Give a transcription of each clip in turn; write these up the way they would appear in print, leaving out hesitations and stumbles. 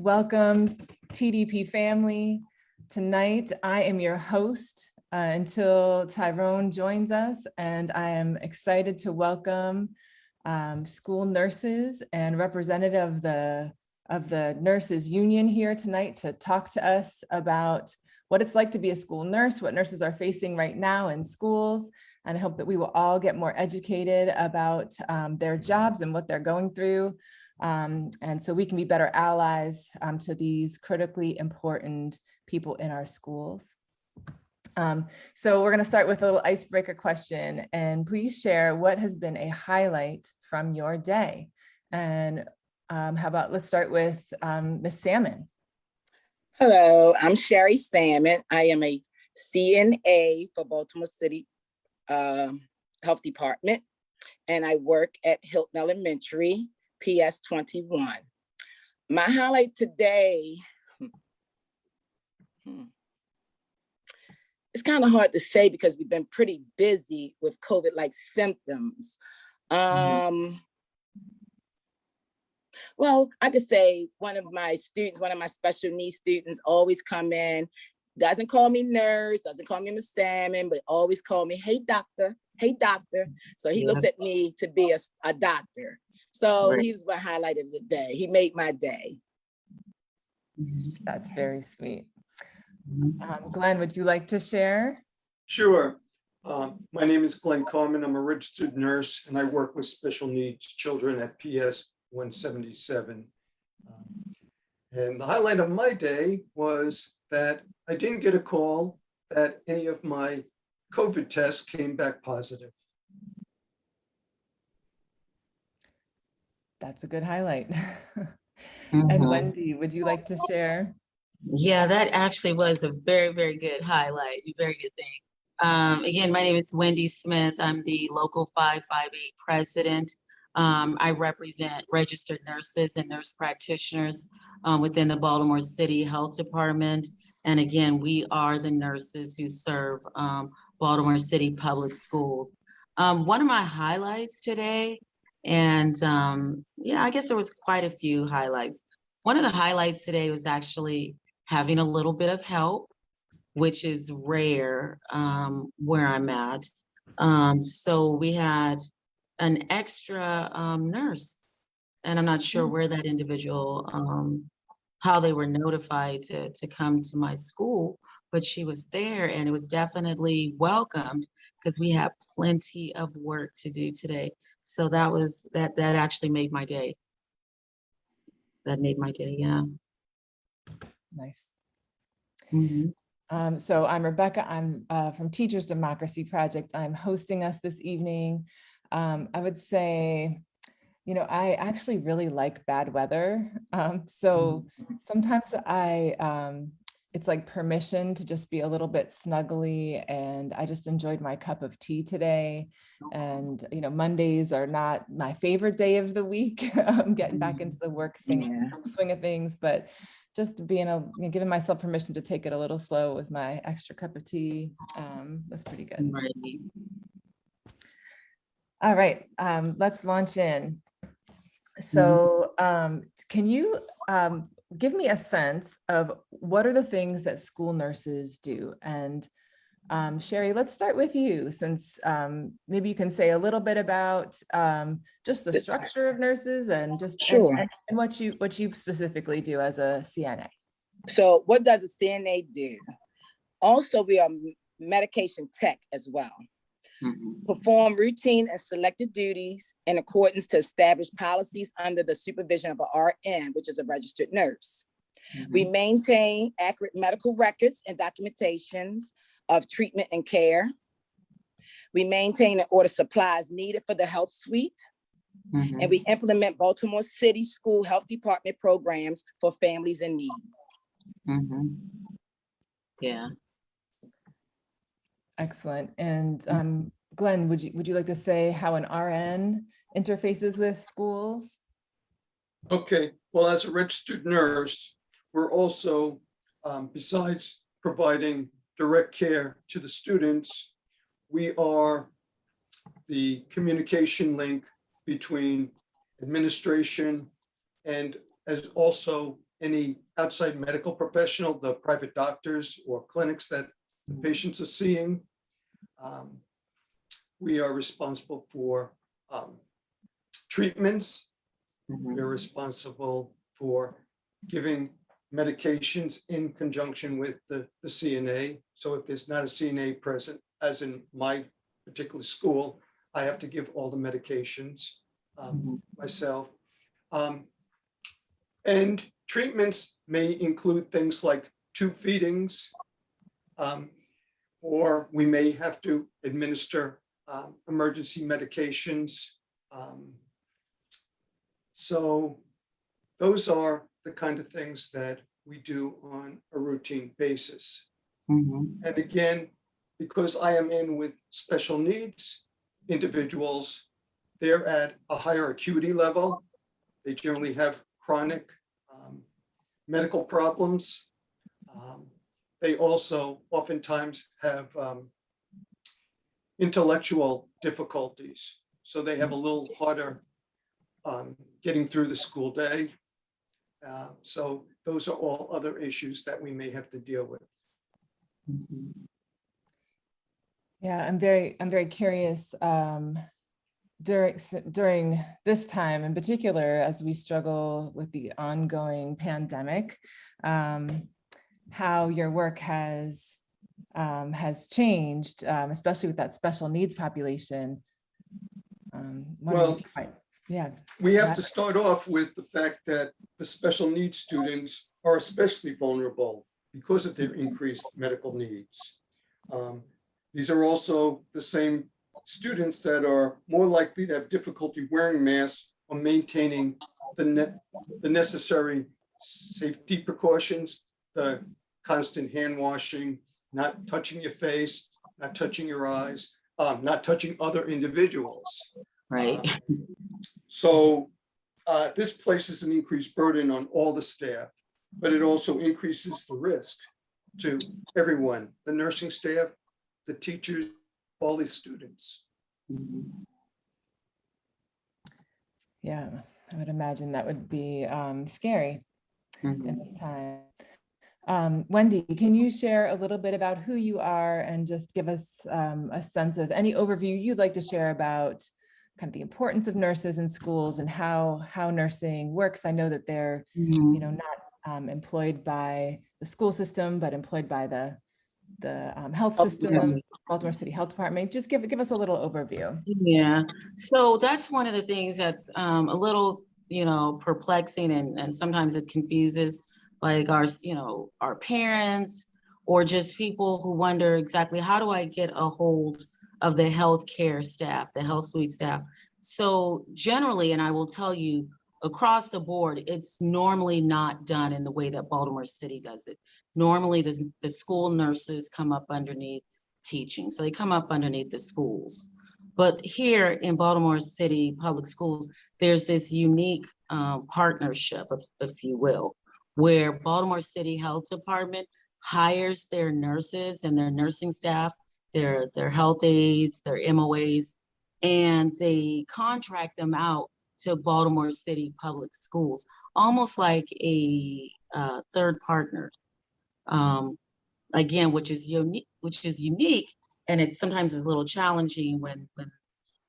Welcome, TDP family. Tonight, I am your host until Tyrone joins us, and I am excited to welcome school nurses and representative of the nurses union here tonight to talk to us about what it's like to be a school nurse, what nurses are facing right now in schools, and I hope that we will all get more educated about their jobs and what they're going through. And so we can be better allies to these critically important people in our schools. So we're going to start with a little icebreaker question, and please share what has been a highlight from your day. And how about let's start with Ms. Salmon. Hello, I'm Sherrie Salmon. I am a CNA for Baltimore City Health Department, and I work at Hilton Elementary, PS 21. My highlight today, it's kind of hard to say because we've been pretty busy with COVID-like symptoms. Well, I could say one of my special needs students always come in, doesn't call me nurse, doesn't call me Miss Salmon, but always call me, hey doctor, hey doctor. So he looks at me to be a doctor. So he was my highlight of the day. He made my day. That's very sweet. Glenn, would you like to share? Sure. My name is Glenn Carmen. I'm a registered nurse and I work with special needs children at PS 177. And the highlight of my day was that I didn't get a call that any of my COVID tests came back positive. That's a good highlight. And Wendy, would you like to share? Yeah, that actually was a very, very good highlight, a very good thing. Again, my name is Wendy Smith. I'm the local 558 president. I represent registered nurses and nurse practitioners within the Baltimore City Health Department. And again, we are the nurses who serve Baltimore City Public Schools. One of my highlights today, and yeah, I guess there was quite a few highlights. One of the highlights today was actually having a little bit of help, which is rare where I'm at. So we had an extra nurse, and I'm not sure where that individual, how they were notified to come to my school, but she was there and it was definitely welcomed because we have plenty of work to do today. So that actually made my day. That made my day, yeah. Nice. So I'm Rebecca. I'm from Teachers Democracy Project. I'm hosting us this evening. I would say, you know, I actually really like bad weather. So sometimes it's like permission to just be a little bit snuggly, and I just enjoyed my cup of tea today. And, you know, Mondays are not my favorite day of the week. I'm getting back into the work swing of things, but just giving myself permission to take it a little slow with my extra cup of tea was pretty good. All right, let's launch in. So can you give me a sense of what are the things that school nurses do? And Sherrie, let's start with you, since maybe you can say a little bit about just the structure of nurses and just and what you specifically do as a CNA. So what does a CNA do? Also, we are medication tech as well. Perform routine and selected duties in accordance to establish policies under the supervision of a RN, which is a registered nurse. We maintain accurate medical records and documentations of treatment and care. We maintain and order supplies needed for the health suite. And we implement Baltimore City School Health Department programs for families in need. Yeah. Excellent. And Glenn, would you like to say how an RN interfaces with schools? Okay, well, as a registered nurse, we're also, besides providing direct care to the students, we are the communication link between administration and as also any outside medical professional, the private doctors or clinics that the patients are seeing. We are responsible for treatments. We're responsible for giving medications in conjunction with the CNA. So if there's not a CNA present, as in my particular school, I have to give all the medications myself. And treatments may include things like tube feedings, or we may have to administer emergency medications. So those are the kind of things that we do on a routine basis. And again, because I am in with special needs individuals, they're at a higher acuity level. They generally have chronic medical problems. They also oftentimes have intellectual difficulties. So they have a little harder getting through the school day. So those are all other issues that we may have to deal with. Yeah, I'm very curious during this time in particular, as we struggle with the ongoing pandemic, how your work has changed, especially with that special needs population. Well, yeah. We have to start off with the fact that the special needs students are especially vulnerable because of their increased medical needs. These are also the same students that are more likely to have difficulty wearing masks or maintaining the necessary safety precautions, the constant hand washing, not touching your face, not touching your eyes, not touching other individuals. Right. So this places an increased burden on all the staff, but it also increases the risk to everyone, the nursing staff, the teachers, all the students. Yeah, I would imagine that would be scary in this time. Wendy, can you share a little bit about who you are and just give us a sense of any overview you'd like to share about kind of the importance of nurses in schools and how nursing works? I know that they're not employed by the school system, but employed by the health system, Baltimore City Health Department. Just give us a little overview. Yeah, so that's one of the things that's a little, perplexing, and sometimes it confuses like our parents or just people who wonder exactly how do I get a hold of the healthcare staff, the health suite staff. So generally, and I will tell you across the board, it's normally not done in the way that Baltimore City does it. Normally the school nurses come up underneath teaching. So they come up underneath the schools. But here in Baltimore City Public Schools, there's this unique partnership, if you will, where Baltimore City Health Department hires their nurses and their nursing staff, their health aides, their MOAs, and they contract them out to Baltimore City Public Schools, almost like a third partner. Again, which is unique, and it sometimes is a little challenging when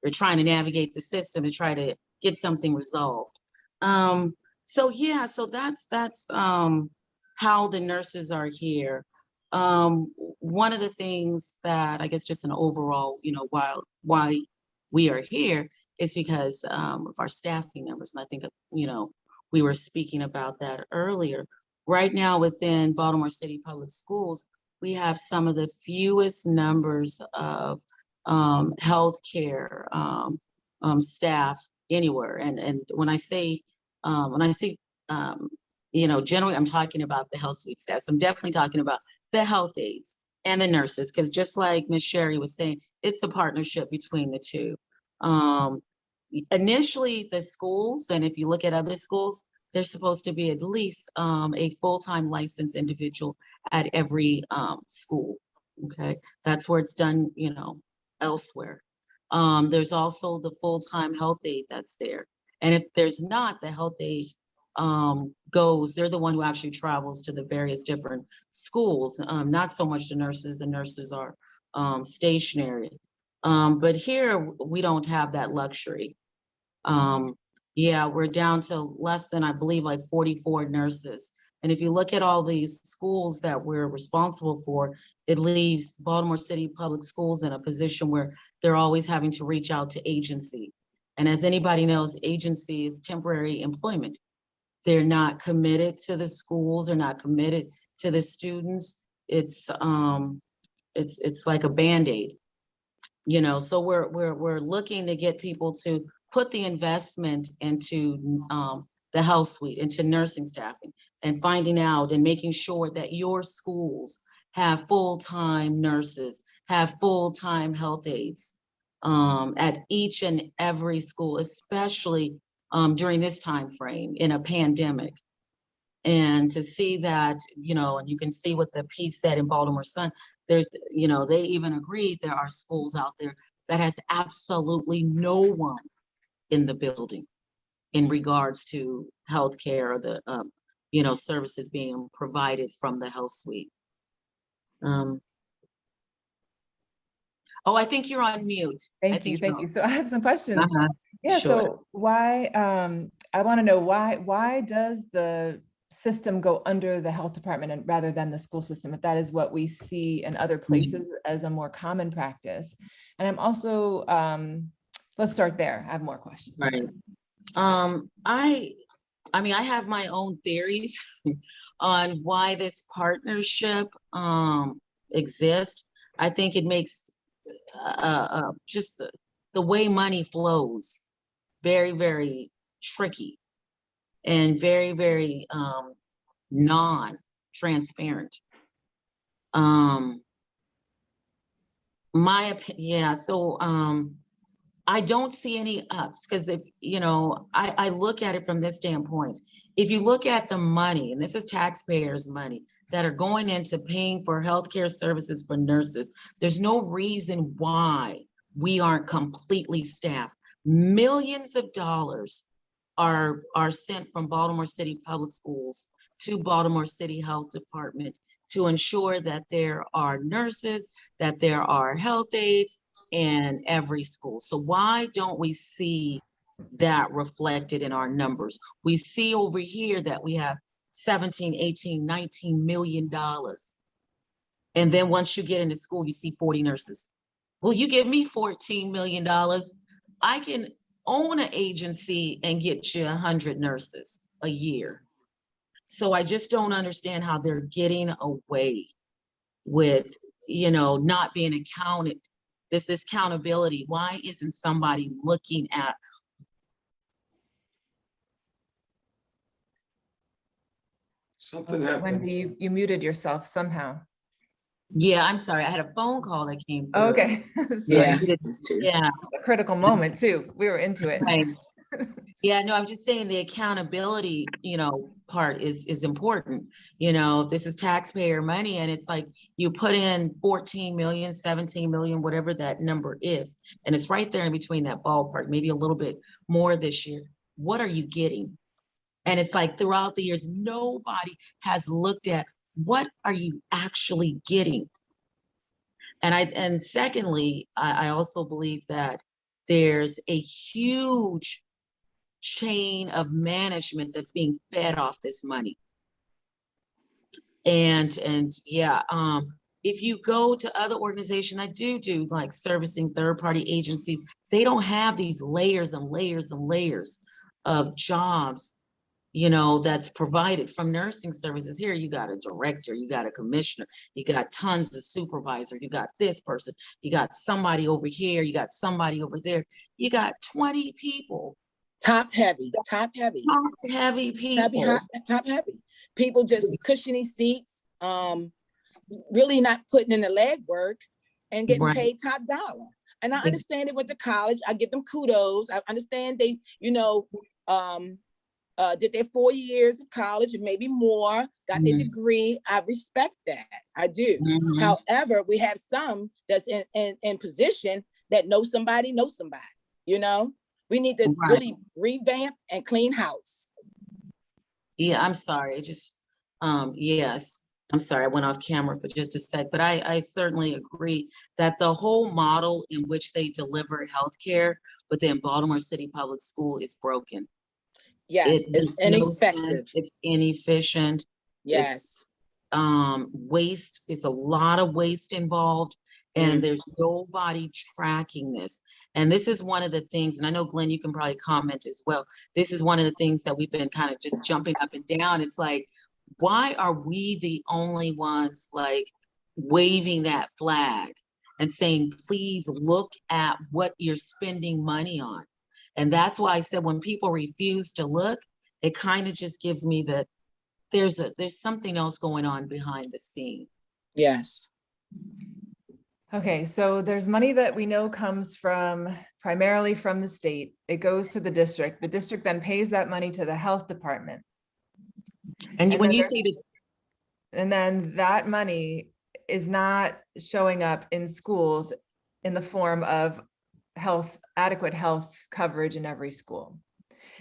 you're trying to navigate the system to try to get something resolved. So that's how the nurses are here. One of the things that I guess just an overall, why we are here is because of our staffing numbers. And I think, we were speaking about that earlier. Right now within Baltimore City Public Schools, we have some of the fewest numbers of healthcare staff anywhere. And when I say, generally I'm talking about the health suite staff. So I'm definitely talking about the health aides and the nurses, because just like Ms. Sherrie was saying, it's a partnership between the two. Initially the schools, and if you look at other schools, there's supposed to be at least a full-time licensed individual at every school, okay? That's where it's done, elsewhere. There's also the full-time health aide that's there. And if there's not, the health aide goes, they're the one who actually travels to the various different schools. Not so much the nurses are stationary. But here we don't have that luxury. Yeah, we're down to less than, I believe, like 44 nurses. And if you look at all these schools that we're responsible for, it leaves Baltimore City Public Schools in a position where they're always having to reach out to agency. And as anybody knows, agency is temporary employment. They're not committed to the schools, they're not committed to the students. It's like a Band-Aid, you know. So we're looking to get people to put the investment into the health suite, into nursing staffing, and finding out and making sure that your schools have full-time nurses, have full-time health aides at each and every school, especially during this time frame in a pandemic. And to see that, you know, and you can see what the piece said in Baltimore Sun, there's, you know, they even agreed there are schools out there that has absolutely no one in the building in regards to healthcare or the, you know, services being provided from the health suite. Oh, I think you're on mute. Thank you. So I have some questions. Yeah. Sure. So why, I want to know why does the system go under the health department and rather than the school system, if that is what we see in other places as a more common practice? And I'm also, let's start there. I have more questions. Right. I mean, I have my own theories on why this partnership exists. I think it makes just the way money flows very, very tricky and very, very non-transparent. My opinion, yeah. So I don't see any ups, because if, you know, I look at it from this standpoint. If you look at the money, and this is taxpayers' money that are going into paying for healthcare services for nurses, there's no reason why we aren't completely staffed. Millions of dollars are sent from Baltimore City Public Schools to Baltimore City Health Department to ensure that there are nurses, that there are health aides in every school. So why don't we see that reflected in our numbers? We see over here that we have 17, 18, 19 million dollars. And then once you get into school, you see 40 nurses. Well, you give me $14 million, I can own an agency and get you 100 nurses a year. So I just don't understand how they're getting away with, you know, not being accounted. This accountability. Why isn't somebody looking at? Something happened. Wendy, you muted yourself somehow. Yeah, I'm sorry. I had a phone call that came through. Oh, okay. Yeah, Yeah. A critical moment too. We were into it. Right. Yeah, no, I'm just saying the accountability, you know, part is important. You know, if this is taxpayer money and it's like you put in 14 million, 17 million, whatever that number is, and it's right there in between that ballpark, maybe a little bit more this year. What are you getting? And it's like throughout the years, nobody has looked at what are you actually getting? And secondly, I also believe that there's a huge chain of management that's being fed off this money. And yeah, if you go to other organizations that do like servicing third-party agencies, they don't have these layers and layers and layers of jobs, you know, that's provided from nursing services. Here you got a director, you got a commissioner, you got tons of supervisors, you got this person, you got somebody over here, you got somebody over there, you got 20 people. Top heavy people. Top heavy. People just cushiony seats, really not putting in the legwork and getting paid top dollar. And I understand it with the college. I give them kudos. I understand they, you know, did their 4 years of college and maybe more, got their degree. I respect that. I do. However, we have some that's in position that know somebody, you know? We need to really revamp and clean house. Yeah, I'm sorry. Yes, I'm sorry. I went off camera for just a sec, but I certainly agree that the whole model in which they deliver healthcare within Baltimore City Public School is broken. Yes, It it's makes no sense. ineffective. It's inefficient. It's Yes. waste. It's a lot of waste involved, and there's nobody tracking this. And this is one of the things, and I know Glenn, you can probably comment as well. This is one of the things that we've been kind of just jumping up and down. It's like, why are we the only ones like waving that flag and saying, please look at what you're spending money on? And that's why I said when people refuse to look, it kind of just gives me the there's something else going on behind the scene. Yes. Okay, so there's money that we know comes primarily from the state. It goes to the district. The district then pays that money to the health department. And when then you say that, And then that money is not showing up in schools in the form of adequate health coverage in every school.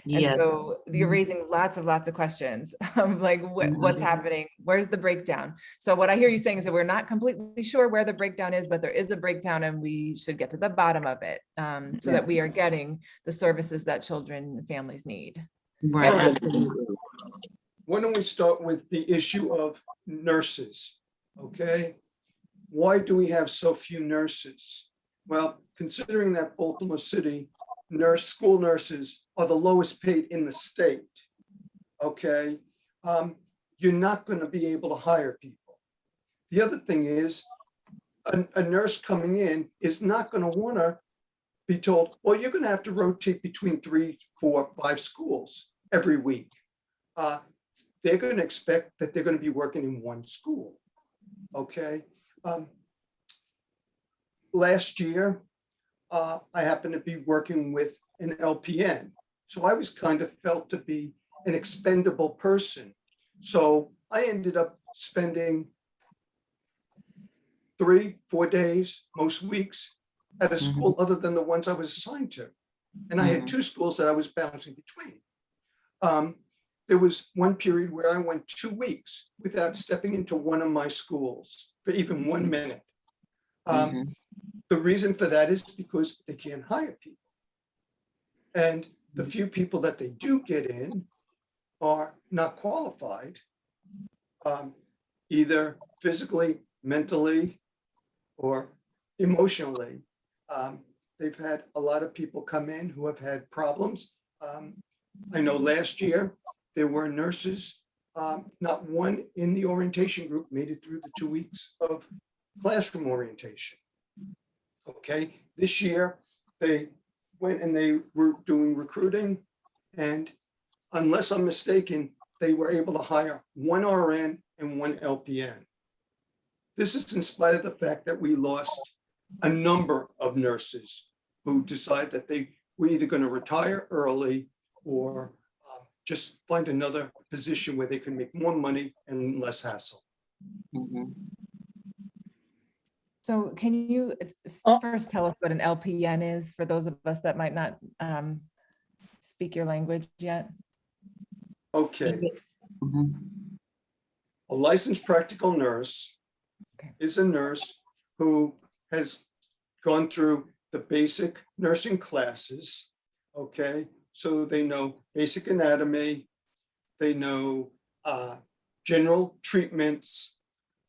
And yes. so you're raising lots of questions. Like what's happening? Where's the breakdown? So what I hear you saying is that we're not completely sure where the breakdown is, but there is a breakdown and we should get to the bottom of it so that we are getting the services that children and families need. Right, All right. absolutely. Why don't we start with the issue of nurses, okay? Why do we have so few nurses? Well, considering that Baltimore City school nurses are the lowest paid in the state, okay? You're not going to be able to hire people. The other thing is a nurse coming in is not going to want to be told, well, you're going to have to rotate between 3, 4, 5 schools every week. They're going to expect that they're going to be working in one school, okay? Last year, I happened to be working with an LPN. So I was kind of felt to be an expendable person. So I ended up spending 3, 4 days, most weeks, at a school other than the ones I was assigned to. And I had 2 schools that I was bouncing between. There was one period where I went 2 weeks without stepping into one of my schools for even 1 minute. The reason for that is because they can't hire people. And the few people that they do get in are not qualified, either physically, mentally, or emotionally. They've had a lot of people come in who have had problems. I know last year there were nurses, not one in the orientation group made it through the 2 weeks of classroom orientation. Okay, this year they went and they were doing recruiting, and unless I'm mistaken, they were able to hire 1 RN and 1 LPN. This is in spite of the fact that we lost a number of nurses who decided that they were either going to retire early or just find another position where they can make more money and less hassle. So can you first tell us what an LPN is for those of us that might not speak your language yet? Okay. A licensed practical nurse is a nurse who has gone through the basic nursing classes, okay? So they know basic anatomy, they know general treatments,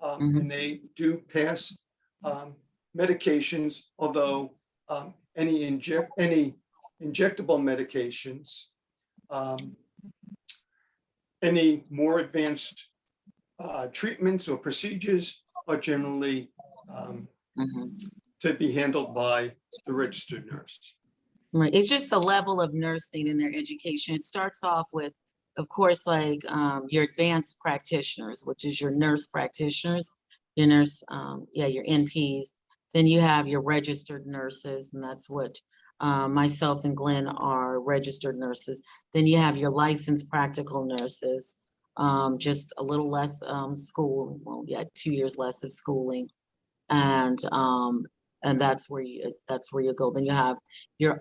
and they do pass medications, although any injectable medications, any more advanced treatments or procedures are generally to be handled by the registered nurse. Right. It's just the level of nursing in their education. It starts off with, of course, like your advanced practitioners, which is your nurse practitioners, your nurse, your NPs. Then you have your registered nurses, and that's what myself and Glenn are registered nurses. Then you have your licensed practical nurses, just a little less school, 2 years less of schooling. And that's where you go. Then you have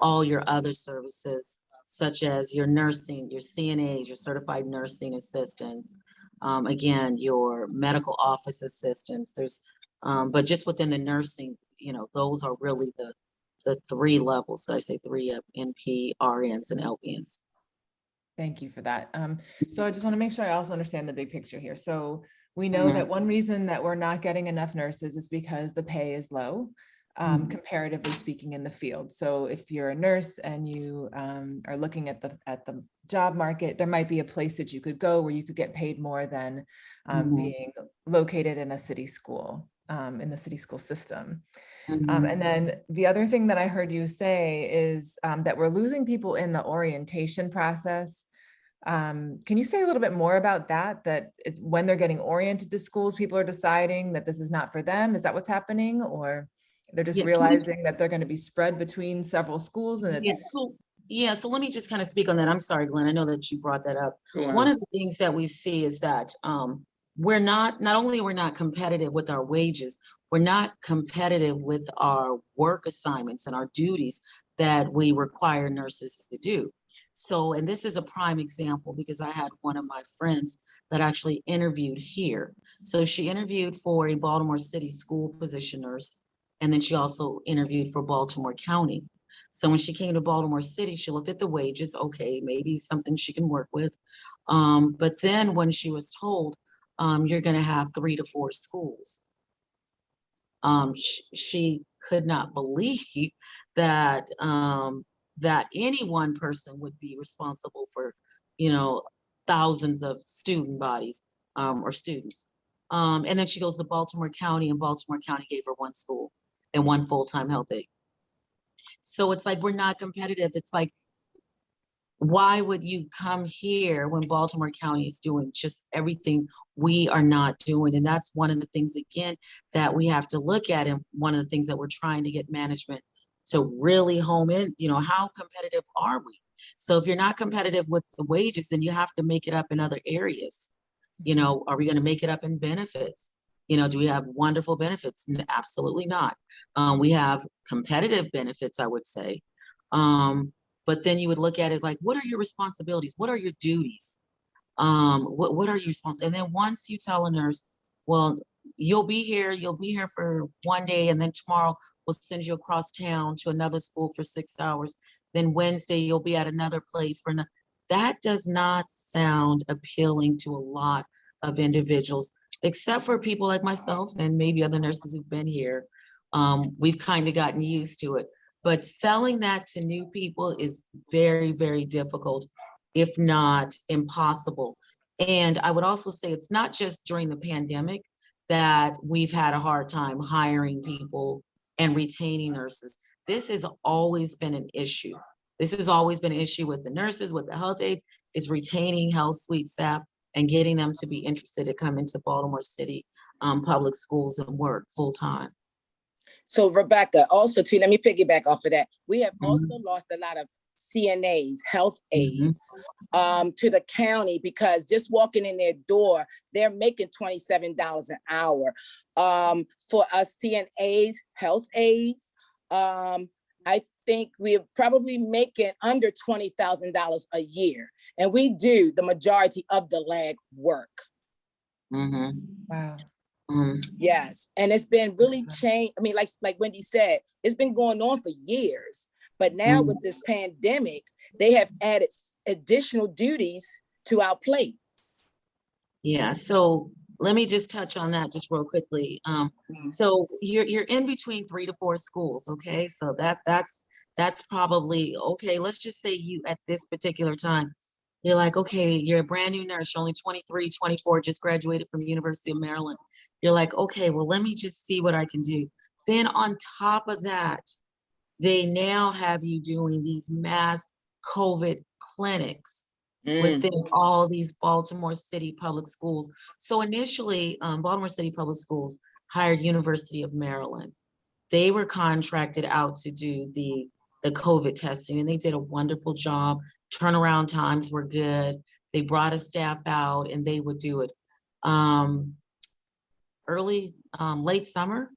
all your other services, such as your nursing, your CNAs, your certified nursing assistants, again, your medical office assistants. There's, but just within the nursing, you know, those are really the three levels. So I say three NP, RNs, and LPNs. Thank you for that. So I just want to make sure I also understand the big picture here. So we know that one reason that we're not getting enough nurses is because the pay is low, comparatively speaking, in the field. So if you're a nurse and you are looking at the job market, there might be a place that you could go where you could get paid more than being located in a city school, in the city school system. And then the other thing that I heard you say is that we're losing people in the orientation process. Can you say a little bit more about that, when they're getting oriented to schools, people are deciding that this is not for them? Is that what's happening? Or they're just realizing that they're going to be spread between several schools and it's... So let me just kind of speak on that. I'm sorry, Glenn, I know that you brought that up. One of the things that we see is that we're not only we're not competitive with our wages, we're not competitive with our work assignments and our duties that we require nurses to do. So, and this is a prime example because I had one of my friends that actually interviewed here. So she interviewed for a Baltimore City school position nurse, and then she also interviewed for Baltimore County. So when she came to Baltimore City, she looked at the wages, okay, maybe something she can work with. But then when she was told, you're gonna have 3 to 4 schools, she could not believe that that any one person would be responsible for, you know, thousands of student bodies or students. And then she goes to Baltimore County, and Baltimore County gave her 1 school and 1 full-time health aide. So it's like, we're not competitive. It's like, why would you come here when Baltimore County is doing just everything we are not doing? And that's one of the things, again, that we have to look at. And one of the things that we're trying to get management to really home in, you know, how competitive are we? So if you're not competitive with the wages, then you have to make it up in other areas. You know, are we going to make it up in benefits? You know, do we have wonderful benefits? Absolutely not. We have competitive benefits, I would say. But then you would look at it like, what are your responsibilities? What are your duties? What are you responsible? And then once you tell a nurse, well, you'll be here for 1 day, and then tomorrow we'll send you across town to another school for 6 hours. Then Wednesday you'll be at another place for that does not sound appealing to a lot of individuals, except for people like myself and maybe other nurses who've been here. We've kind of gotten used to it. But selling that to new people is very, very difficult, if not impossible. And I would also say it's not just during the pandemic that we've had a hard time hiring people and retaining nurses. This has always been an issue. This has always been an issue with the nurses, with the health aides, is retaining health suite staff and getting them to be interested to come into Baltimore City public schools and work full time. So Rebecca, also too, let me piggyback off of that. We have also lost a lot of CNAs, health aides, to the county, because just walking in their door, they're making $27 an hour. For us CNAs, health aides, I think we're probably making under $20,000 a year. And we do the majority of the leg work. Wow. Yes, and it's been really changed. I mean, like Wendy said, it's been going on for years, but now with this pandemic, they have added additional duties to our plates. Yeah, so let me just touch on that just real quickly. So you're in between 3 to 4 schools, okay? So that's probably okay. Let's just say you at this particular time, you're like, okay, you're a brand new nurse, you're only 23, 24, just graduated from the University of Maryland. You're like, okay, well, let me just see what I can do. Then on top of that, they now have you doing these mass COVID clinics within all these Baltimore City public schools. So initially, Baltimore City public schools hired University of Maryland. They were contracted out to do the COVID testing, and they did a wonderful job. Turnaround times were good. They brought a staff out and they would do it. Late summer,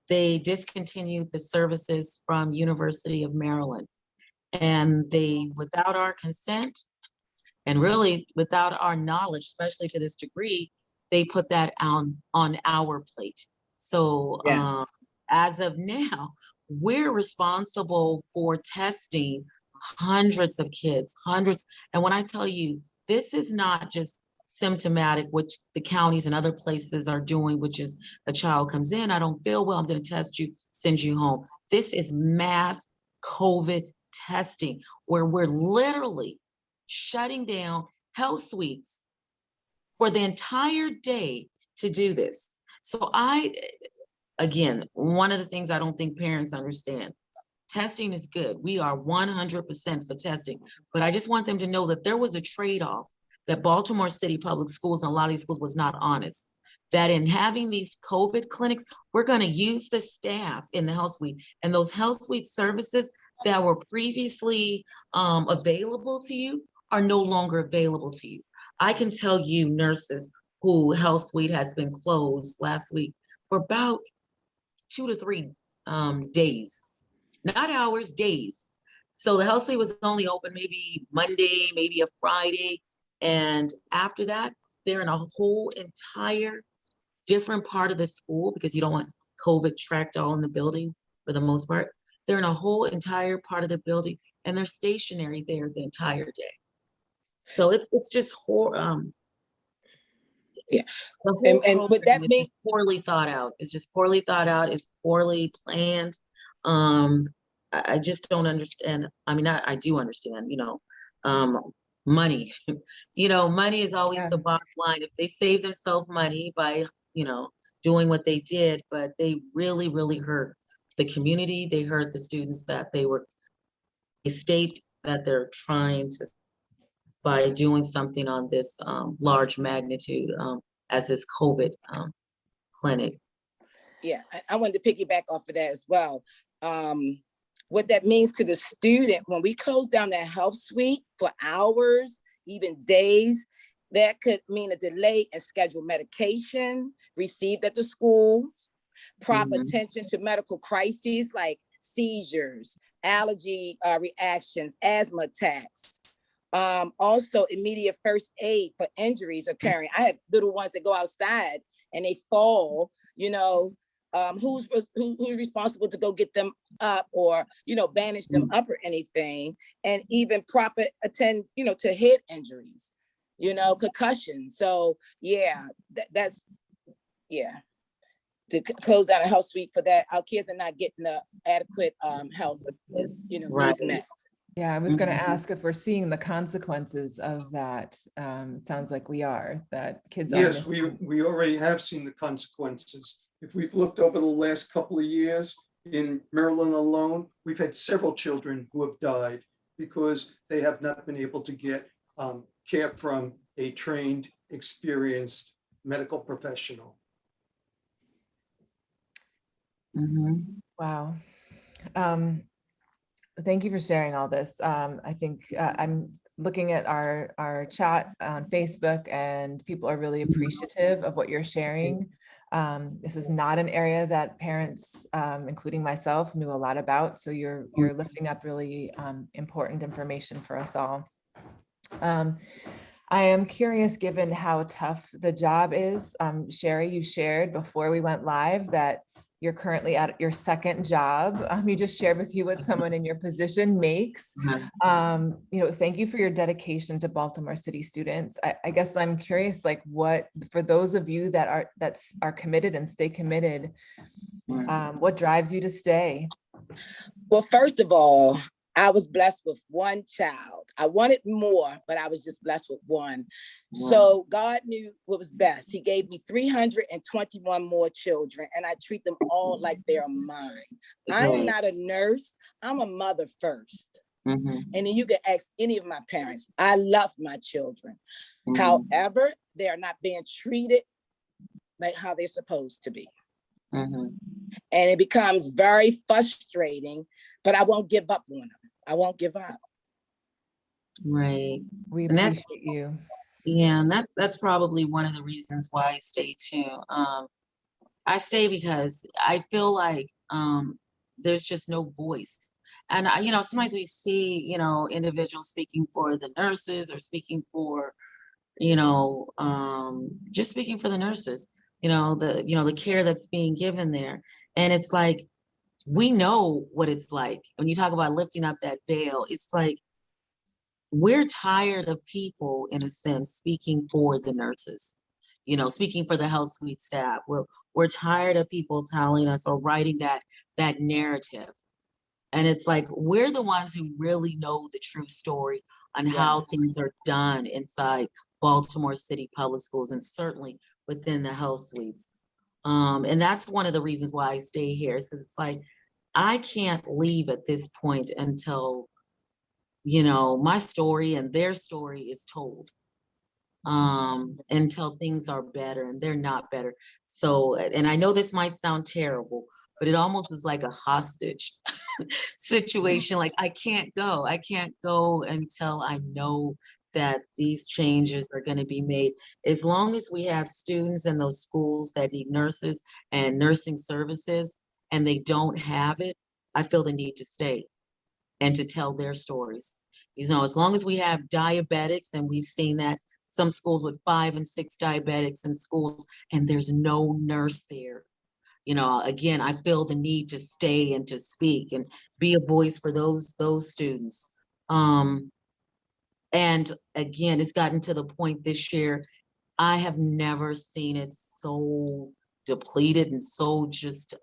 they discontinued the services from University of Maryland. And they, without our consent, and really without our knowledge, especially to this degree, they put that on our plate. So Yes. as of now, we're responsible for testing hundreds of kids, hundreds. And when I tell you, this is not just symptomatic, which the counties and other places are doing, which is a child comes in, I don't feel well, I'm going to test you, send you home. This is mass COVID testing, where we're literally shutting down health suites for the entire day to do this. So again, one of the things I don't think parents understand, testing is good. We are 100% for testing, but I just want them to know that there was a trade-off that Baltimore City Public Schools and a lot of these schools was not honest. That in having these COVID clinics, we're going to use the staff in the health suite, and those health suite services that were previously available to you are no longer available to you. I can tell you nurses who health suite has been closed last week for about 2 to 3 days, not hours, days. So the health suite was only open maybe Monday, maybe a Friday. And after that, they're in a whole entire different part of the school, because you don't want COVID tracked all in the building for the most part. They're in a whole entire part of the building, and they're stationary there the entire day. So it's just Yeah. The whole And would that is mean just poorly thought out. It's just poorly thought out. It's poorly planned. I just don't understand. I mean, I do understand, money. Money is always Yeah. the bottom line. If they save themselves money by, doing what they did, but they really, really hurt the community. They hurt the students that they state that they're trying to, by doing something on this large magnitude as this COVID clinic. Yeah, I wanted to piggyback off of that as well. What that means to the student, when we close down that health suite for hours, even days, that could mean a delay in scheduled medication received at the schools, proper attention to medical crises like seizures, allergy reactions, asthma attacks. Also immediate first aid for injuries occurring. I have little ones that go outside and they fall, who's responsible to go get them up, or bandage them up or anything, and even proper attend to head injuries, concussion. So yeah, that's to close down a health suite for that, our kids are not getting the adequate health needs met. Yeah, I was going to ask if we're seeing the consequences of that. It sounds like we are, that kids are. Yes, we already have seen the consequences. If we've looked over the last couple of years in Maryland alone, we've had several children who have died because they have not been able to get care from a trained, experienced medical professional. Wow. Thank you for sharing all this. I think I'm looking at our chat on Facebook, and people are really appreciative of what you're sharing. This is not an area that parents, including myself, knew a lot about. So you're lifting up really important information for us all. I am curious, given how tough the job is. Sherrie, you shared before we went live that you're currently at your second job. You just shared with you what someone in your position makes. Thank you for your dedication to Baltimore City students. I guess I'm curious, what, for those of you that are committed and stay committed, what drives you to stay? Well, first of all, I was blessed with one child. I wanted more, but I was just blessed with one. So God knew what was best. He gave me 321 more children, and I treat them all like they're mine. I am not a nurse. I'm a mother first. And then you can ask any of my parents. I love my children. However, they are not being treated like how they're supposed to be. And it becomes very frustrating, but I won't give up on them. I won't give up. Right. We appreciate you. Yeah, and that's probably one of the reasons why I stay too. I stay because I feel like there's just no voice. And sometimes we see, individuals speaking for the nurses or speaking for, just speaking for the nurses, the care that's being given there. And it's like, we know what it's like. When you talk about lifting up that veil, it's like, we're tired of people, in a sense, speaking for the nurses, speaking for the health suite staff. We're tired of people telling us or writing that narrative. And it's like, we're the ones who really know the true story on how Yes. things are done inside Baltimore City Public Schools, and certainly within the health suites. And that's one of the reasons why I stay here, is because it's like, I can't leave at this point until, my story and their story is told, until things are better, and they're not better. So, and I know this might sound terrible, but it almost is like a hostage situation. Like, I can't go until I know that these changes are going to be made. As long as we have students in those schools that need nurses and nursing services, and they don't have it, I feel the need to stay and to tell their stories. As long as we have diabetics, and we've seen that some schools with 5 and 6 diabetics in schools, and there's no nurse there. Again, I feel the need to stay and to speak and be a voice for those students. And again, it's gotten to the point this year, I have never seen it so depleted and so just,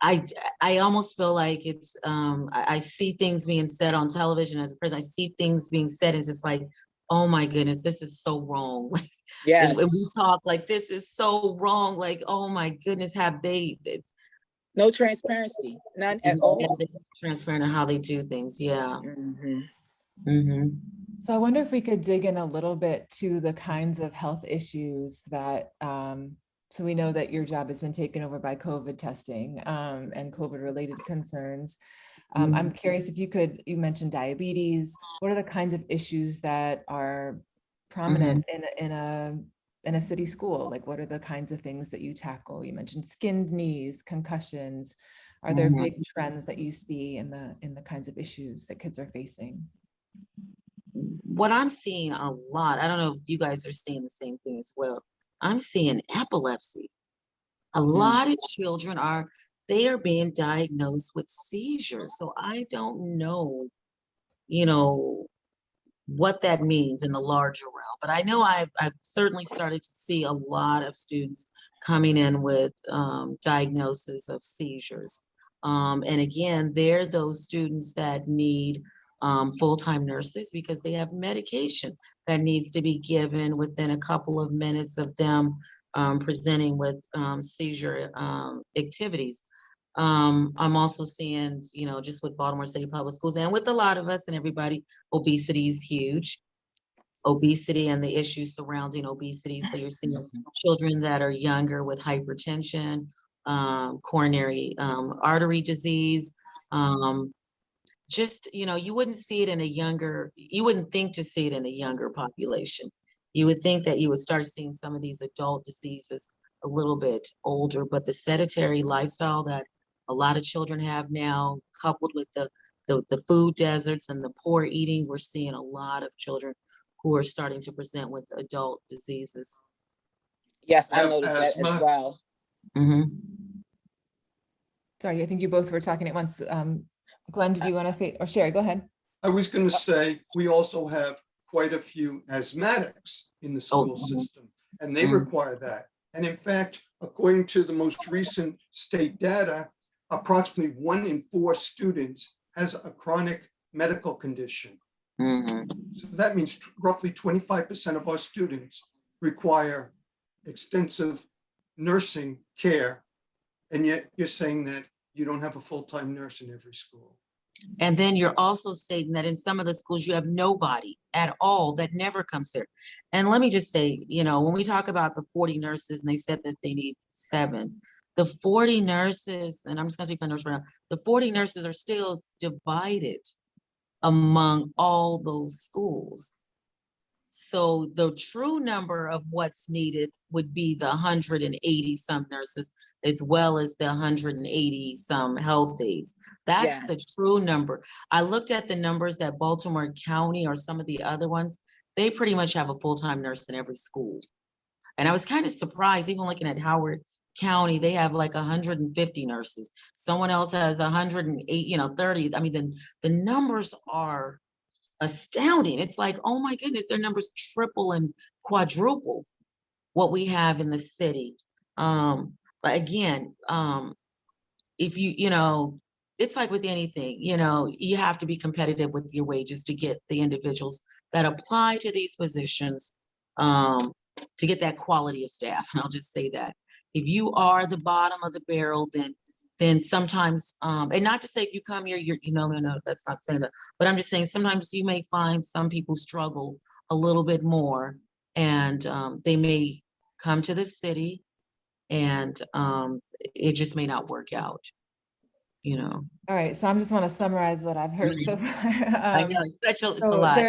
I almost feel like it's, I see things being said on television as a person. I see things being said. It's just like, oh my goodness, this is so wrong. Like, Yes. and we talk like, this is so wrong. Like, oh my goodness, have they? No transparency, none at all. Transparent on how they do things. Yeah. Mhm. So I wonder if we could dig in a little bit to the kinds of health issues that, so we know that your job has been taken over by COVID testing and COVID related concerns. I'm curious if you mentioned diabetes. What are the kinds of issues that are prominent in a city school? Like, what are the kinds of things that you tackle? You mentioned skinned knees, concussions. Are there big trends that you see in the kinds of issues that kids are facing? What I'm seeing a lot, I don't know if you guys are seeing the same thing as well. I'm seeing epilepsy. A lot of children are being diagnosed with seizures. So I don't know, what that means in the larger realm, but I know I've certainly started to see a lot of students coming in with diagnosis of seizures. And again, they're those students that need full-time nurses, because they have medication that needs to be given within a couple of minutes of them presenting with seizure activities. I'm also seeing, just with Baltimore City Public Schools and with a lot of us and everybody, obesity is huge. Obesity and the issues surrounding obesity. So you're seeing children that are younger with hypertension, coronary artery disease. Just, you wouldn't see it in you wouldn't think to see it in a younger population. You would think that you would start seeing some of these adult diseases a little bit older, but the sedentary lifestyle that a lot of children have now, coupled with the food deserts and the poor eating, we're seeing a lot of children who are starting to present with adult diseases. Yes, I noticed that as well. Sorry, I think you both were talking at once. Glenn, did you want to say, or Sherrie, go ahead. I was going to say, we also have quite a few asthmatics in the school system, and they require that. And in fact, according to the most recent state data, approximately 1 in 4 students has a chronic medical condition. So that means roughly 25% of our students require extensive nursing care. And yet you're saying that you don't have a full-time nurse in every school. And then you're also stating that in some of the schools, you have nobody at all that never comes there. And let me just say, when we talk about the 40 nurses and they said that they need 7, the 40 nurses, and I'm just gonna speak for nurse right now, the 40 nurses are still divided among all those schools. So the true number of what's needed would be the 180 some nurses, as well as the 180 some health aides. That's Yeah. the true number. I looked at the numbers that Baltimore County or some of the other ones, they pretty much have a full-time nurse in every school. And I was kind of surprised, even looking at Howard County, they have like 150 nurses. Someone else has 108, 30. I mean, the numbers are astounding. It's like, oh my goodness, their numbers triple and quadruple what we have in the city. But again, if it's like with anything, you have to be competitive with your wages to get the individuals that apply to these positions, to get that quality of staff. And I'll just say that if you are the bottom of the barrel, then sometimes, and not to say if you come here, no, that's not saying that, but I'm just saying sometimes you may find some people struggle a little bit more, and they may come to the city, and it just may not work out, All right, so I just want to summarize what I've heard so far. I know it's a So lot.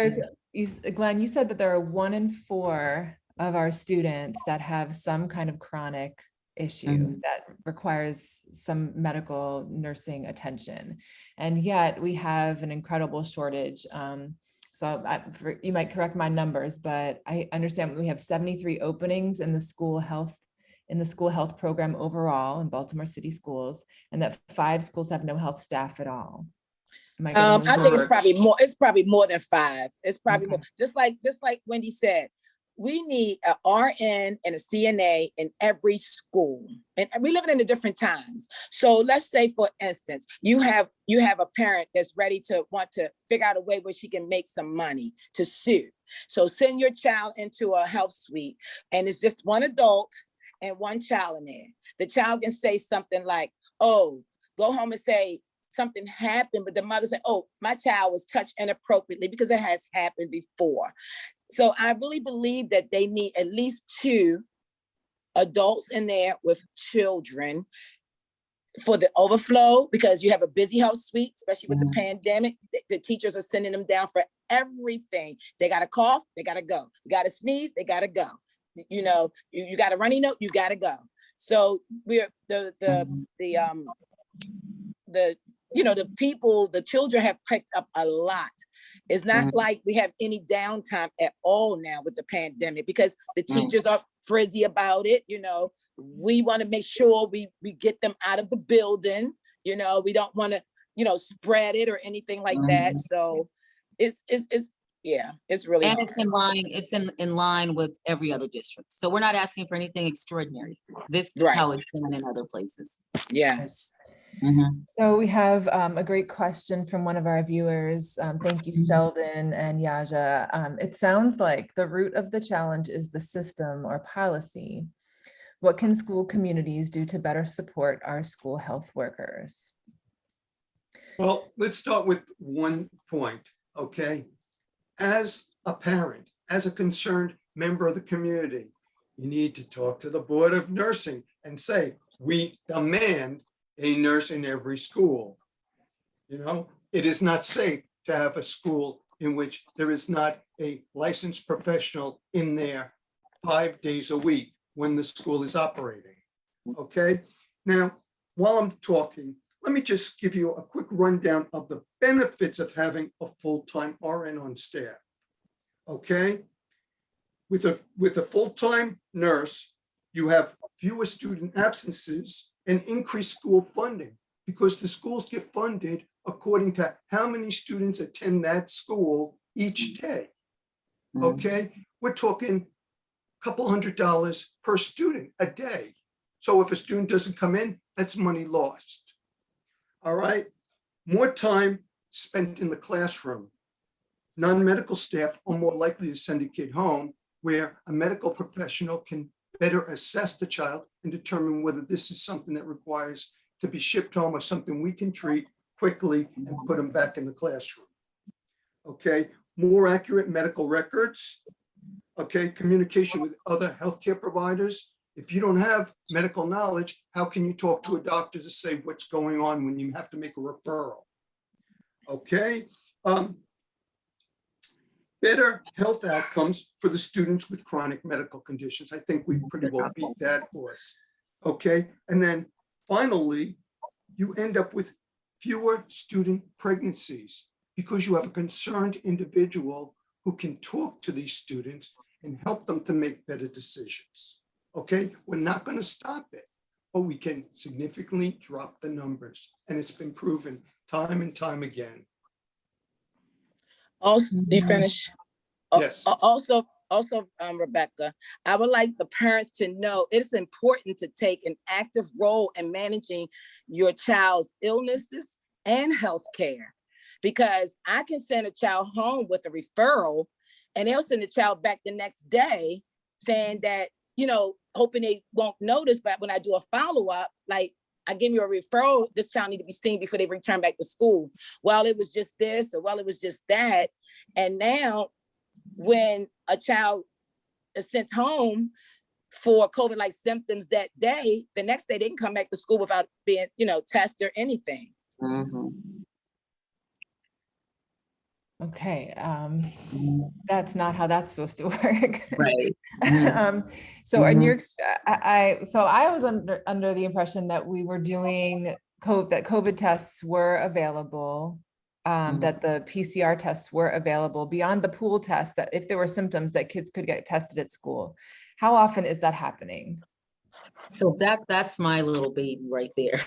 Glenn, you said that there are 1 in 4 of our students that have some kind of chronic issue that requires some medical nursing attention. And yet we have an incredible shortage. You might correct my numbers, but I understand we have 73 openings in the school health program overall in Baltimore City schools, and that 5 schools have no health staff at all. I think it's Correct. probably more. It's probably more than 5. It's probably Okay. more. Just like Wendy said, we need an RN and a CNA in every school, and we live in the different times. So let's say, for instance, you have a parent that's ready to want to figure out a way where she can make some money to sue. So send your child into a health suite, and it's just 1 adult and 1 child in there. The child can say something like, "Oh," go home and say something happened, but the mother said, "Oh, my child was touched inappropriately," because it has happened before. So I really believe that they need at least 2 adults in there with children for the overflow, because you have a busy health suite, especially with the pandemic. The teachers are sending them down for everything. They got to cough, they got to go. You got to sneeze, they got to go. You got a runny nose, you got to go. So we're the children have picked up a lot. It's not like we have any downtime at all now with the pandemic, because the teachers are frizzy about it. We want to make sure we get them out of the building. We don't want to, spread it or anything like that. So it's really And hard. it's in line with every other district. So we're not asking for anything extraordinary. This is Right. how it's done in other places. Yes. So we have a great question from one of our viewers. Thank you, Sheldon and Yaja. It sounds like the root of the challenge is the system or policy. What can school communities do to better support our school health workers? Well, let's start with 1 point, okay? As a parent, as a concerned member of the community, you need to talk to the Board of Nursing and say, we demand a nurse in every school. It is not safe to have a school in which there is not a licensed professional in there 5 days a week when the school is operating. Okay. Now, while I'm talking, let me just give you a quick rundown of the benefits of having a full-time RN on staff. Okay. With a full-time nurse, you have fewer student absences and increased school funding, because the schools get funded according to how many students attend that school each day. Okay, we're talking a couple $100 per student a day. So if a student doesn't come in, that's money lost. All right, more time spent in the classroom. Non-medical staff are more likely to send a kid home, where a medical professional can better assess the child and determine whether this is something that requires to be shipped home or something we can treat quickly and put them back in the classroom. Okay, more accurate medical records. Okay, communication with other healthcare providers. If you don't have medical knowledge, how can you talk to a doctor to say what's going on when you have to make a referral? Okay. better health outcomes for the students with chronic medical conditions. I think we pretty well beat that horse. Okay, and then finally, you end up with fewer student pregnancies because you have a concerned individual who can talk to these students and help them to make better decisions. Okay, we're not going to stop it, but we can significantly drop the numbers. And it's been proven time and time again. Also, you finish? Yes. Also, Rebecca, I would like the parents to know it's important to take an active role in managing your child's illnesses and health care, because I can send a child home with a referral and they'll send the child back the next day saying that, you know, hoping they won't notice, but when I do a follow-up, like, I give you a referral, this child need to be seen before they return back to school. Well, it was just this, or well, it was just that. And now when a child is sent home for COVID-like symptoms that day, the next day they can come back to school without being, you know, tested or anything. Okay, that's not how that's supposed to work. Right. So in your, I was under the impression that we were doing that COVID tests were available, that the PCR tests were available beyond the pool test, that if there were symptoms that kids could get tested at school. How often is that happening? So that's my little baby right there.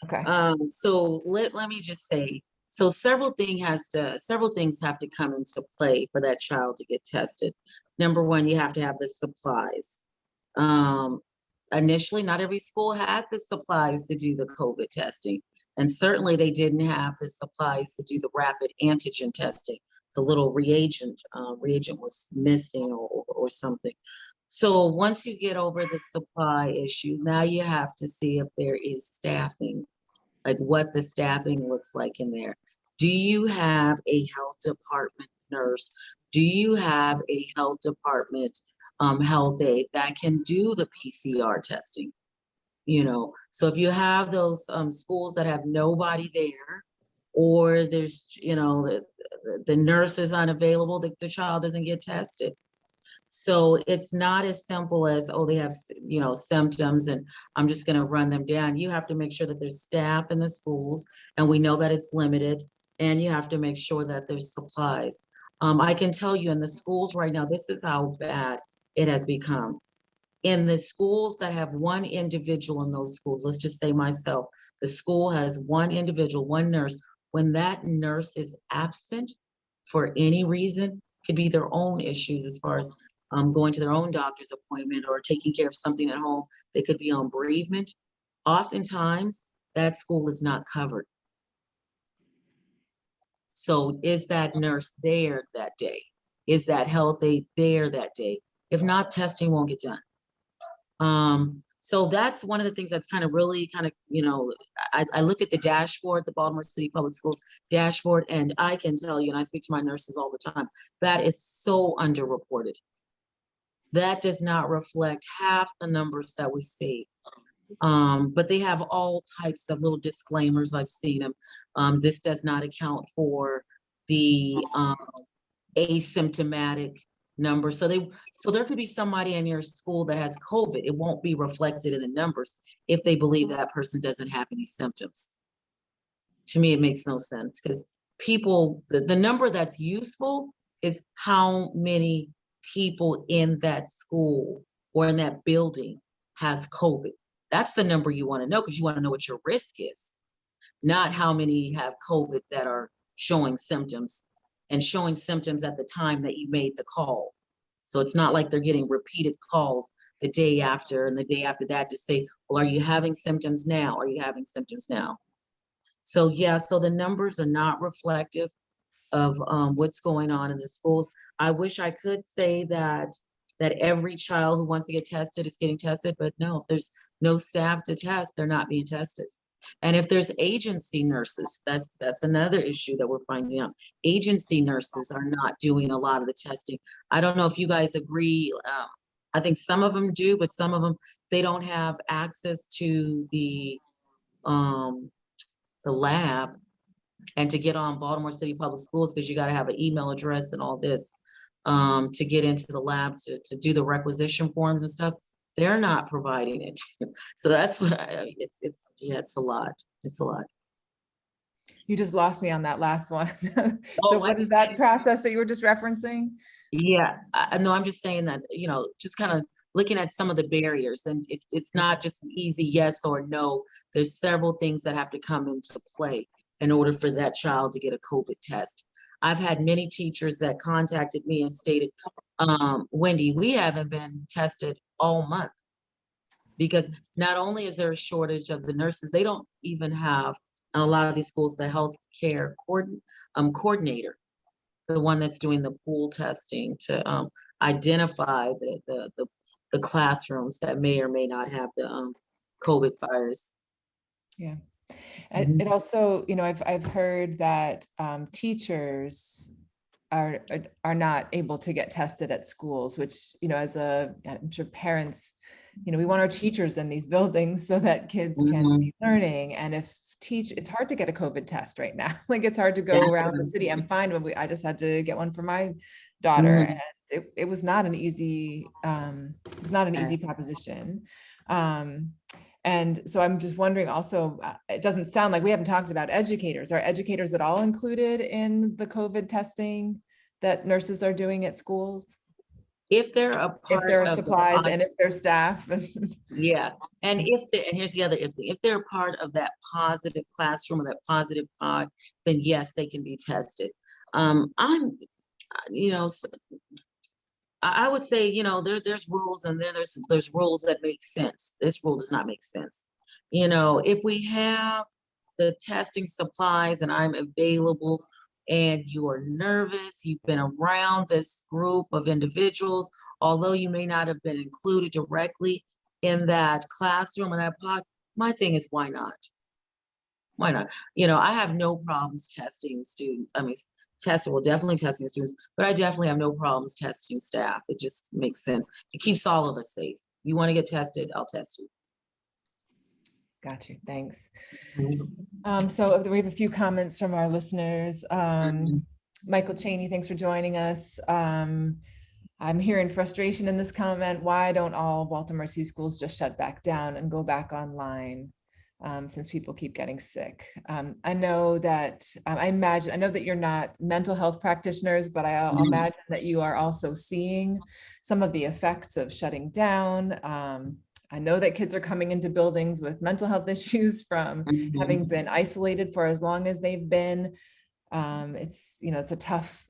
Okay. So let me just say, so several things have to come into play for that child to get tested. Number one, you have to have the supplies. Initially, not every school had the supplies to do the COVID testing. And certainly they didn't have the supplies to do the rapid antigen testing. The little reagent was missing or something. So once you get over the supply issue, now you have to see if there is staffing, like what the staffing looks like in there. Do you have a health department nurse? Do you have a health department health aide that can do the PCR testing? You know, so if you have those schools that have nobody there, or there's, you know, the nurse is unavailable, the child doesn't get tested. So it's not as simple as, oh, they have, you know, symptoms and I'm just going to run them down. You have to make sure that there's staff in the schools, and we know that it's limited, and you have to make sure that there's supplies. I can tell you in the schools right now, this is how bad it has become. In the schools that have one individual in those schools, let's just say myself, the school has one individual, one nurse. When that nurse is absent for any reason, could be their own issues as far as going to their own doctor's appointment or taking care of something at home, they could be on bereavement. Oftentimes, that school is not covered. So is that nurse there that day? Is that health aide there that day? If not, testing won't get done. So that's one of the things that's kind of really you know, I look at the dashboard, the Baltimore City Public Schools dashboard, and I can tell you, and I speak to my nurses all the time, that is so underreported. That does not reflect half the numbers that we see. But they have all types of little disclaimers. I've seen them. This does not account for the asymptomatic number. So there could be somebody in your school that has COVID. It won't be reflected in the numbers if they believe that person doesn't have any symptoms. To me, it makes no sense, because people, the number that's useful is how many people in that school or in that building has COVID. That's the number you want to know, because you want to know what your risk is, not how many have COVID that are showing symptoms and showing symptoms at the time that you made the call. So it's not like they're getting repeated calls the day after and the day after that to say, well, are you having symptoms now? Are you having symptoms now? So yeah, so the numbers are not reflective of what's going on in the schools. I wish I could say that every child who wants to get tested is getting tested, but no, if there's no staff to test, they're not being tested. And if there's agency nurses, that's another issue that we're finding out. Agency nurses are not doing a lot of the testing. I don't know if you guys agree. I think some of them do, but some of them, they don't have access to the lab and to get on Baltimore City Public Schools, because you got to have an email address and all this. to get into the lab to do the requisition forms and stuff. They're not providing it. So that's what it's a lot. It's a lot. You just lost me on that last one. So Oh, what is that process that you were just referencing? Yeah, no, I'm just saying that, just kind of looking at some of the barriers, and it's not just an easy yes or no. There's several things that have to come into play in order for that child to get a COVID test. I've had many teachers that contacted me and stated, Wendy, we haven't been tested all month, because not only is there a shortage of the nurses, they don't even have, in a lot of these schools, the healthcare coordinator, the one that's doing the pool testing to identify the classrooms that may or may not have the COVID virus. Yeah. Mhm. It also, I've heard that teachers are not able to get tested at schools, which, I'm sure parents, we want our teachers in these buildings so that kids can be learning. And if it's hard to get a COVID test right now. Like, it's hard to go around the city. I'm fine when I just had to get one for my daughter, and it was not an easy, proposition. And so I'm just wondering also, it doesn't sound like we haven't talked about educators. Are educators at all included in the COVID testing that nurses are doing at schools? If they're a part If there are of supplies and if there's staff. yeah, and here's the other if they're part of that positive classroom or that positive pod, then yes, they can be tested. I would say, there's rules, and then there's rules that make sense. This rule does not make sense. If we have the testing supplies and I'm available, and you are nervous, you've been around this group of individuals, although you may not have been included directly in that classroom or that pod, my thing is, why not? Why not? I have no problems testing students. I mean, definitely testing students, but I definitely have no problems testing staff. It just makes sense. It keeps all of us safe. You want to get tested, I'll test you. Got you. Thanks. So we have a few comments from our listeners. Michael Cheney, thanks for joining us. I'm hearing frustration in this comment. Why don't all Baltimore City schools just shut back down and go back online since people keep getting sick? I know that I know that you're not mental health practitioners, but I'll imagine that you are also seeing some of the effects of shutting down. I know that kids are coming into buildings with mental health issues from having been isolated for as long as they've been. It's a tough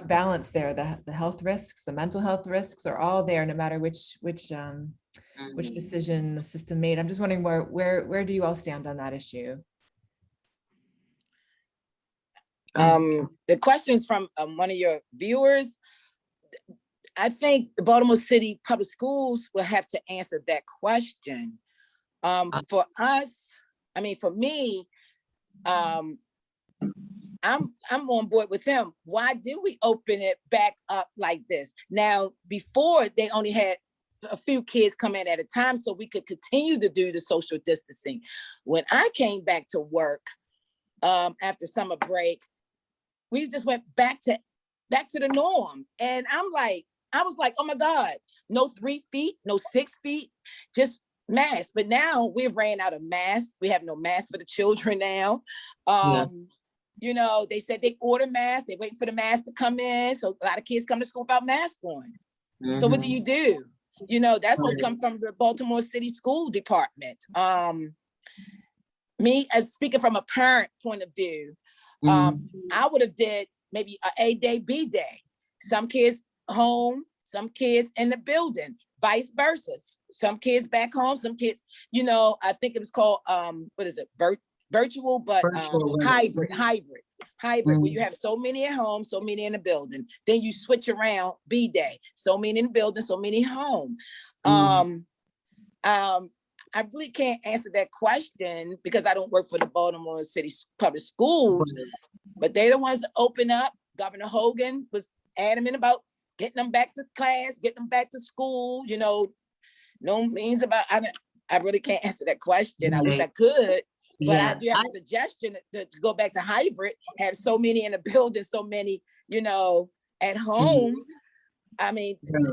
balance there. The health risks, the mental health risks are all there, no matter which decision the system made. I'm just wondering where do you all stand on that issue? The questions from one of your viewers. I think the Baltimore City Public Schools will have to answer that question. For us, for me, I'm on board with him. Why do we open it back up like this? Now, before they only had a few kids come in at a time so we could continue to do the social distancing. When I came back to work after summer break, we just went back to the norm. And I was like, oh my God, no 3 feet, no 6 feet, just masks. But now we've ran out of masks. We have no masks for the children now. They said they order masks. They're waiting for the masks to come in. So a lot of kids come to school without masks on. So what do you do? That's what's come from the Baltimore City School Department. Me, as speaking from a parent point of view, I would have did maybe an A day, B day. Some kids home, some kids in the building, vice versa. Some kids back home, some kids, I think it was called, virtual, but hybrid, where you have so many at home, so many in the building. Then you switch around, B day, so many in the building, so many home. I really can't answer that question because I don't work for the Baltimore City Public Schools, but they're the ones that open up. Governor Hogan was adamant about getting them back to class, getting them back to school, no means about, I really can't answer that question. I wish I could, but I do have a suggestion to go back to hybrid, have so many in the building, so many, at home. I mean, Right.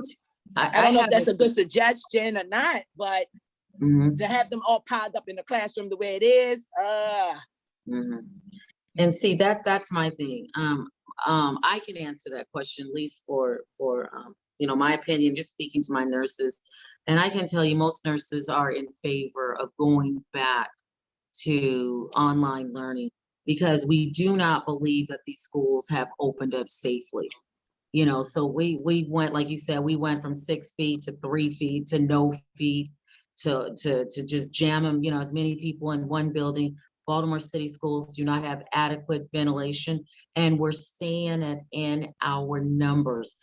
I don't know if have that's it. a good suggestion or not, but Mhm, to have them all piled up in the classroom the way it is, mhm. And see, that's my thing. I can answer that question, at least for my opinion, just speaking to my nurses. And I can tell you most nurses are in favor of going back to online learning because we do not believe that these schools have opened up safely. So we went, like you said, we went from 6 feet to 3 feet to no feet to just jam them, as many people in one building. Baltimore City schools do not have adequate ventilation, and we're seeing it in our numbers.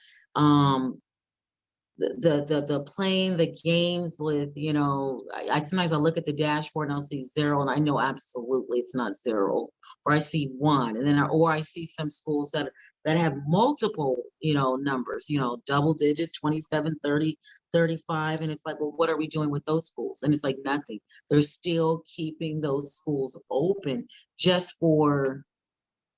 The playing the games with, I sometimes I look at the dashboard and I'll see 0 and I know absolutely it's not 0, or I see 1, and then or I see some schools that have multiple, numbers, double digits, 27, 30, 35. And it's like, well, what are we doing with those schools? And it's like nothing. They're still keeping those schools open just for,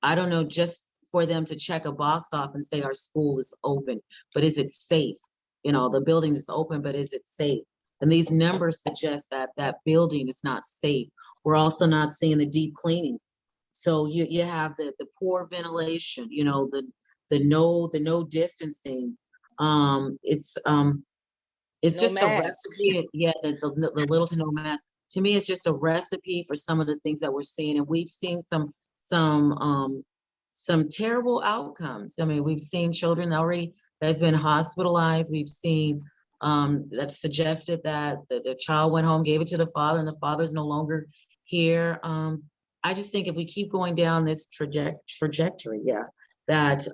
I don't know, just for them to check a box off and say our school is open, but is it safe? The building is open, but is it safe? And these numbers suggest that that building is not safe. We're also not seeing the deep cleaning. So you have the poor ventilation, the no distancing. It's no just a mask. recipe. Yeah, the little to no mask. To me, it's just a recipe for some of the things that we're seeing, and we've seen some terrible outcomes. I mean, we've seen children already that's been hospitalized. We've seen that suggested that the child went home, gave it to the father, and the father's no longer here. I just think if we keep going down this trajectory, that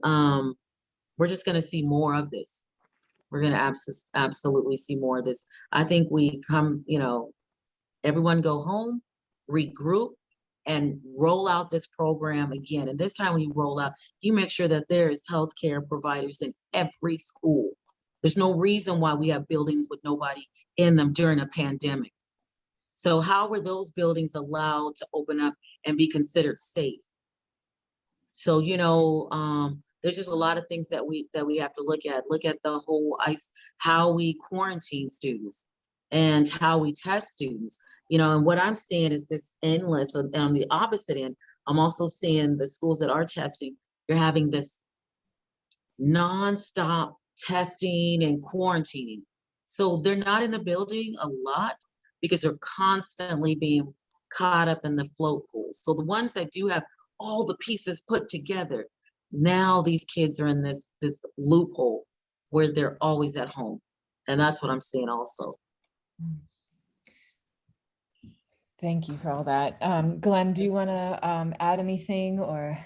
we're just going to see more of this. We're going to absolutely see more of this. I think we come, everyone go home, regroup, and roll out this program again. And this time when you roll out, you make sure that there is healthcare providers in every school. There's no reason why we have buildings with nobody in them during a pandemic. So how were those buildings allowed to open up and be considered safe? So, there's just a lot of things that we have to look at. Look at the whole how we quarantine students and how we test students. And what I'm seeing is this endless, on the opposite end, I'm also seeing the schools that are testing, you're having this nonstop testing and quarantining. So they're not in the building a lot because they're constantly being caught up in the float pool. So the ones that do have all the pieces put together, now these kids are in this loophole where they're always at home. And that's what I'm seeing also. Thank you for all that. Glenn, do you want to add anything? Or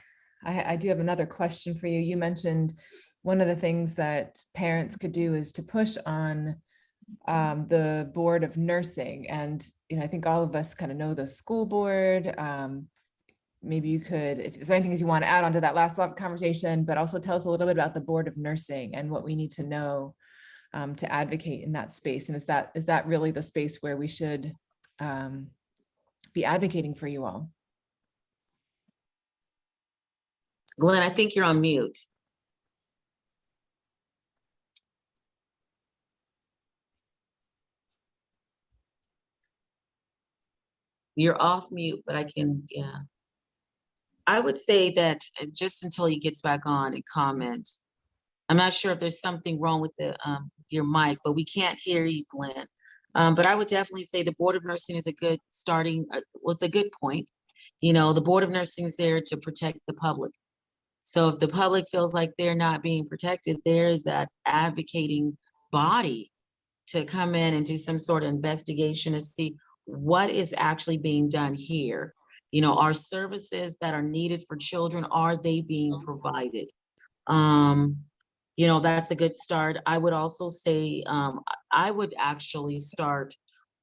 I do have another question for you. You mentioned one of the things that parents could do is to push on the board of nursing. And, I think all of us kind of know the school board. Maybe you could, if there's anything that you want to add on to that last conversation, but also tell us a little bit about the board of nursing and what we need to know to advocate in that space. And is that really the space where we should be advocating for you all? Glenn, I think you're on mute. You're off mute, but I can, I would say that just until he gets back on and comment. I'm not sure if there's something wrong with your mic, but we can't hear you, Glenn. But I would definitely say the Board of Nursing is a good starting, it's a good point. The Board of Nursing is there to protect the public. So if the public feels like they're not being protected, they're that advocating body to come in and do some sort of investigation and see what is actually being done here. Are services that are needed for children, are they being provided? That's a good start. I would also say, I would actually start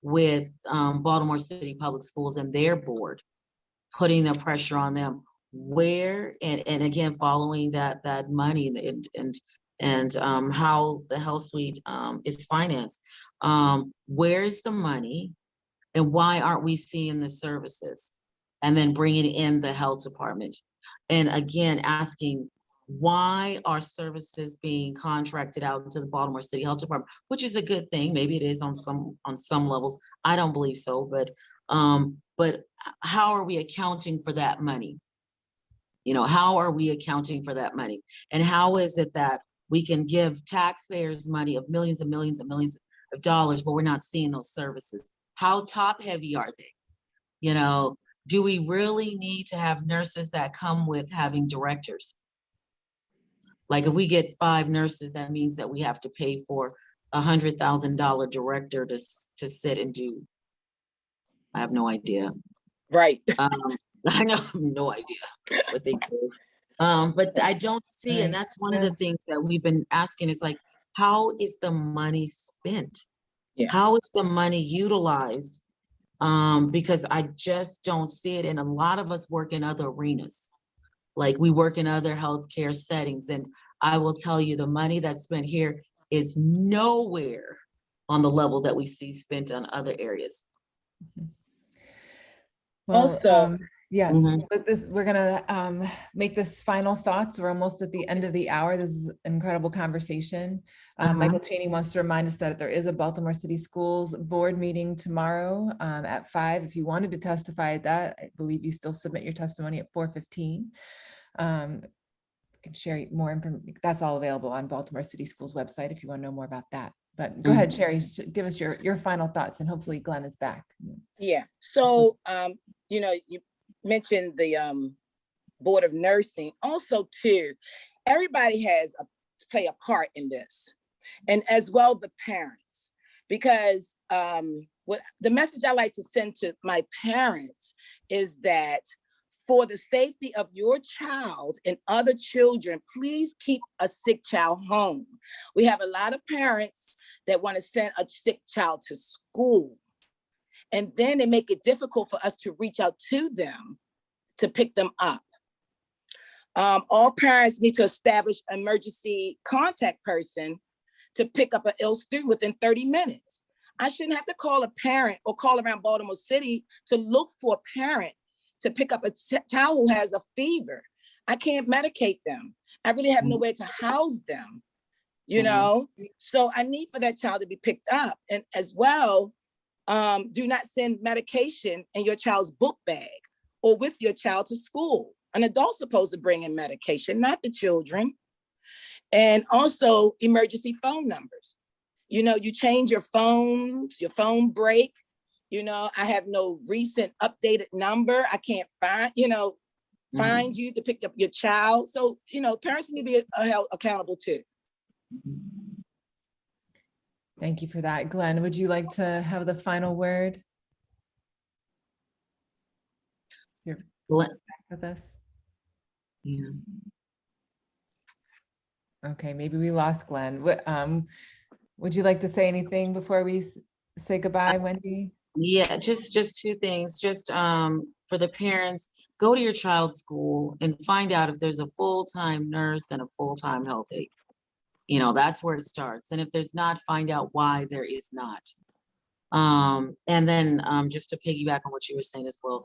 with Baltimore City Public Schools and their board, putting the pressure on them where, and again, following that money and how the health suite is financed. Where's the money and why aren't we seeing the services? And then bringing in the health department. And again, asking, why are services being contracted out to the Baltimore City Health Department, which is a good thing. Maybe it is on some levels. I don't believe so, but how are we accounting for that money? You know, how are we accounting for that money? And how is it that we can give taxpayers money of millions and millions and millions of dollars, but we're not seeing those services? How top heavy are they? You know, do we really need to have nurses that come with having directors? Like if we get 5 nurses, that means that we have to pay for $100,000 director to sit and do. I have no idea. Right. I know, I have no idea what they do. But I don't see, and that's one of the things that we've been asking is like, how is the money spent? Yeah. How is the money utilized? Because I just don't see it. And a lot of us work in other arenas. Like we work in other healthcare settings. And I will tell you, the money that's spent here is nowhere on the level that we see spent on other areas. Well, Also, yeah, Mhm. we're gonna make this final thoughts. We're almost at the end of the hour. This is an incredible conversation. Michael Chaney wants to remind us that there is a Baltimore City Schools board meeting tomorrow at 5. If you wanted to testify at that, I believe you still submit your testimony at 4:15. Can share more information. That's all available on Baltimore City Schools website if you want to know more about that. But go ahead, Sherrie, give us your final thoughts, and hopefully Glenn is back. yeah. So, you know, you mentioned the Board of Nursing. Also, too, everybody has to play a part in this, and as well the parents, because what the message I like to send to my parents is that for the safety of your child and other children, please keep a sick child home. We have a lot of parents that want to send a sick child to school, and then they make it difficult for us to reach out to them to pick them up. All parents need to establish an emergency contact person to pick up an ill student within 30 minutes. I shouldn't have to call a parent or call around Baltimore City to look for a parent to pick up a child who has a fever. I can't medicate them. I really have nowhere to house them, you know? So I need for that child to be picked up. And as well, do not send medication in your child's book bag or with your child to school. An adult's supposed to bring in medication, not the children. And also emergency phone numbers. You know, you change your phone break. You know, I have no recent updated number. I can't find, find you to pick up your child. So, you know, parents need to be held accountable too. Thank you for that. Glenn, would you like to have the final word? You're back with us? Yeah. Okay, maybe we lost Glenn. Would you like to say anything before we say goodbye, Wendy? Yeah, just 2 things. Just for the parents, go to your child's school and find out if there's a full-time nurse and a full-time health aide. You know, that's where it starts. And if there's not, find out why there is not. And then just to piggyback on what you were saying as well,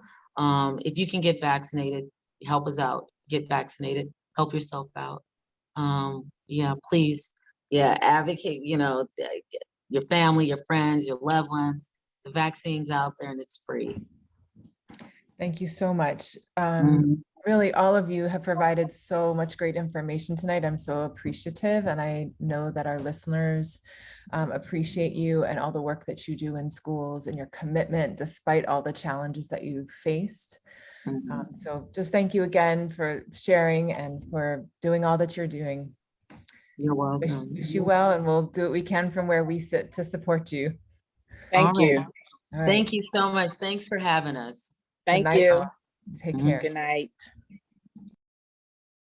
if you can get vaccinated, help us out, get vaccinated, help yourself out. Yeah, please, advocate, your family, your friends, your loved ones. The vaccine's out there and it's free. Thank you so much. Really, all of you have provided so much great information tonight. I'm so appreciative, and I know that our listeners appreciate you and all the work that you do in schools and your commitment despite all the challenges that you've faced. So just thank you again for sharing and for doing all that you're doing. You're welcome. Wish you well, and we'll do what we can from where we sit to support you. Thank you. All right. Thank you so much. Thanks for having us. Thank Good night, you. all. Take care. Good night.